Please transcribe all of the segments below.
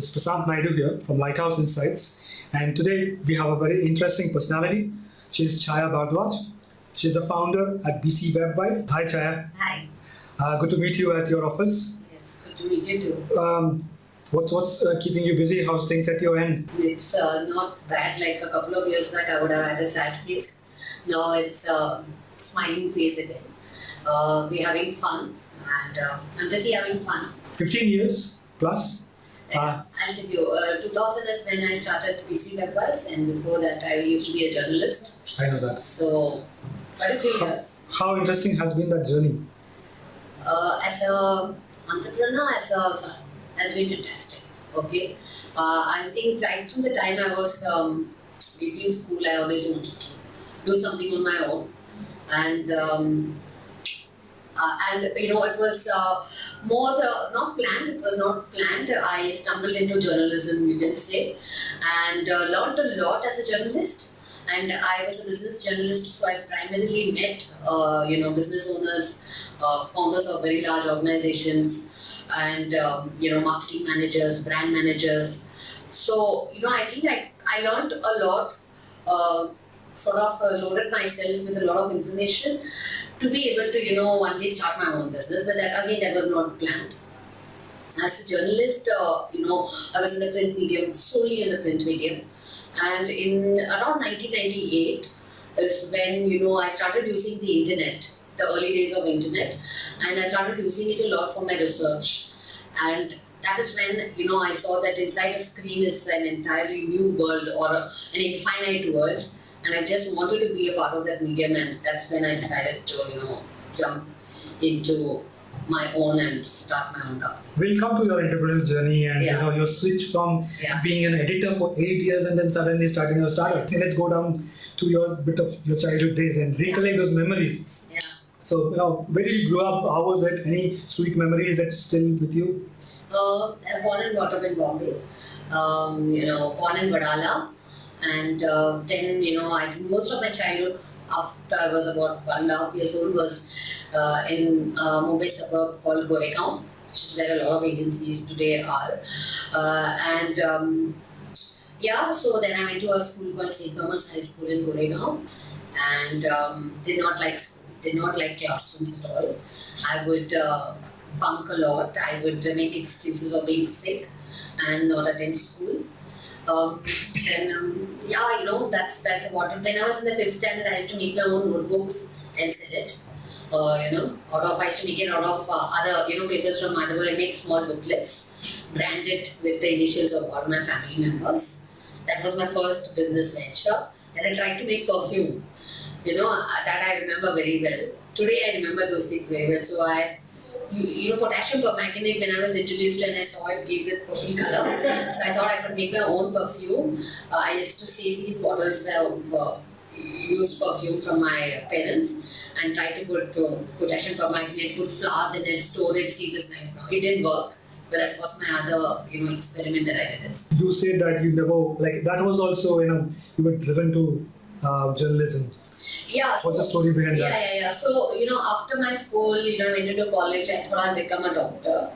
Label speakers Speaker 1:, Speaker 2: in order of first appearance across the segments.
Speaker 1: This is Prasant Naidu here from Lighthouse Insights, and today we have a very interesting personality. She is Chaaya Baradhwaaj. She is the founder at BC Webwise. Hi, Chaaya.
Speaker 2: Hi.
Speaker 1: Good to meet you at your office.
Speaker 2: Yes, good to meet you too.
Speaker 1: What's keeping you busy? How's things at your end?
Speaker 2: It's not bad. Like a couple of years back, I would have had a sad face. Now it's a smiling face again. We're having fun, and I'm busy having fun.
Speaker 1: 15 years plus.
Speaker 2: I'll tell you, 2000 is when I started BC Webwise, and before that, I used to be a journalist.
Speaker 1: I know that.
Speaker 2: So, quite a few years.
Speaker 1: How interesting has been that journey?
Speaker 2: As a entrepreneur, has been fantastic. Okay, I think right from the time I was maybe in school, I always wanted to do something on my own, and you know, it was more not planned. It was not planned. I stumbled into journalism, you can say, and learned a lot as a journalist. And I was a business journalist, so I primarily met business owners, founders of very large organizations, and marketing managers, brand managers. So I think I learned a lot. Loaded myself with a lot of information to be able to one day start my own business. But that was not planned. As a journalist, I was in the print medium, solely in the print medium. And in around 1998 is when I started using the internet, the early days of internet, and I started using it a lot for my research. And that is when I saw that inside a screen is an entirely new world, or an infinite world, and I just wanted to be a part of that medium. And that's when I decided to jump into my own and start my own company.
Speaker 1: We'll come to your entrepreneurial journey and your switch from being an editor for 8 years and then suddenly starting your startup. So let's go down to your bit of your childhood days and recollect those memories.
Speaker 2: Yeah.
Speaker 1: So where did you grow up? How was it? Any sweet memories that's still with you?
Speaker 2: I'm born and brought up in Bombay. Born in Vadala, and then I think most of my childhood after I was about 1.5 years old was in Mumbai suburb called Goregaon, which is where a lot of agencies today are. So then I went to a school called St. Thomas High School in Goregaon, and did not like school, did not like classrooms at all. I would bunk a lot. I would make excuses of being sick and not attend school. That's about it. When I was in the 5th standard, I used to make my own notebooks and sell it. I used to make it out of other papers from Madhava. I make small booklets, brand it with the initials of all my family members. That was my first business venture. And I tried to make perfume. That I remember very well. Today I remember those things very well. So potassium permanganate, when I was introduced to and I saw it gave the purple color. So I thought I could make my own perfume. I used to save these bottles of used perfume from my parents and try to put potassium permanganate, put flowers in it, store it, see this thing. It didn't work. But that was my other, experiment that I did.
Speaker 1: You said that you never, that was also, you were driven to journalism.
Speaker 2: Yeah.
Speaker 1: What's the story behind that?
Speaker 2: Yeah. So, after my school, I went into college, I thought I'd become a doctor.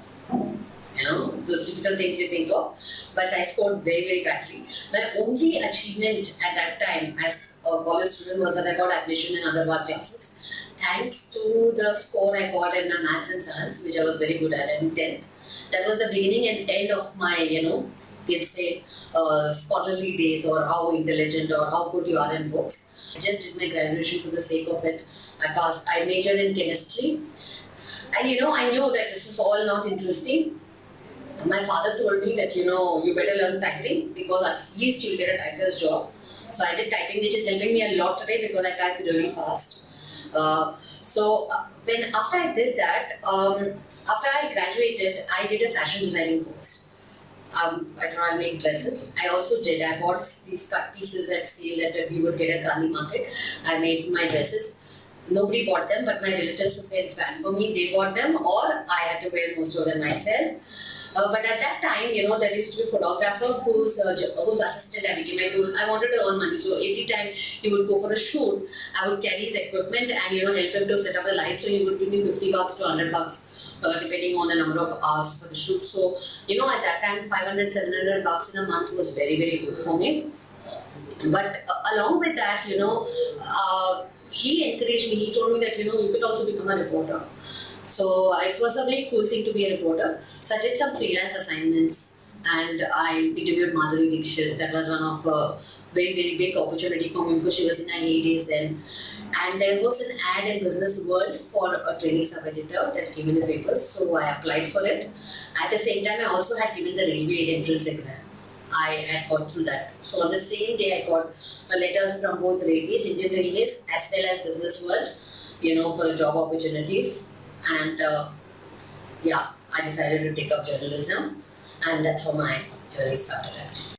Speaker 2: Those difficult things you think of. But I scored very, very badly. My only achievement at that time as a college student was that I got admission in Agarwal classes. Thanks to the score I got in my maths and science, which I was very good at in 10th. That was the beginning and end of my, let's say, scholarly days, or how intelligent or how good you are in books. I just did my graduation for the sake of it. I passed. I majored in chemistry. And I knew that this is all not interesting. My father told me that, you better learn typing because at least you'll get a typist job. So I did typing, which is helping me a lot today because I type really fast. After I did that, after I graduated, I did a fashion designing course. I thought I'd make dresses. I also did. I bought these cut pieces at sale that we would get at Gandhi Market. I made my dresses. Nobody bought them, but my relatives who felt fan for me, they bought them, or I had to wear most of them myself. But at that time, there used to be a photographer whose assistant I became. I wanted to earn money, so every time he would go for a shoot, I would carry his equipment and help him to set up the light. So he would give me $50 to $100. Depending on the number of hours for the shoot. So, at that time, $500, $700 in a month was very, very good for me. But along with that, he encouraged me. He told me that, you could also become a reporter. So it was a very cool thing to be a reporter. So I did some freelance assignments and I interviewed Madhuri Dixit. That was one of a very, very big opportunity for me because she was in her heydays then. And there was an ad in Business World for a training sub-editor that came in the papers. So I applied for it. At the same time, I also had given the railway entrance exam. I had gone through that. So on the same day, I got letters from both railways, Indian Railways, as well as Business World, for job opportunities. And I decided to take up journalism. And that's how my journey started actually.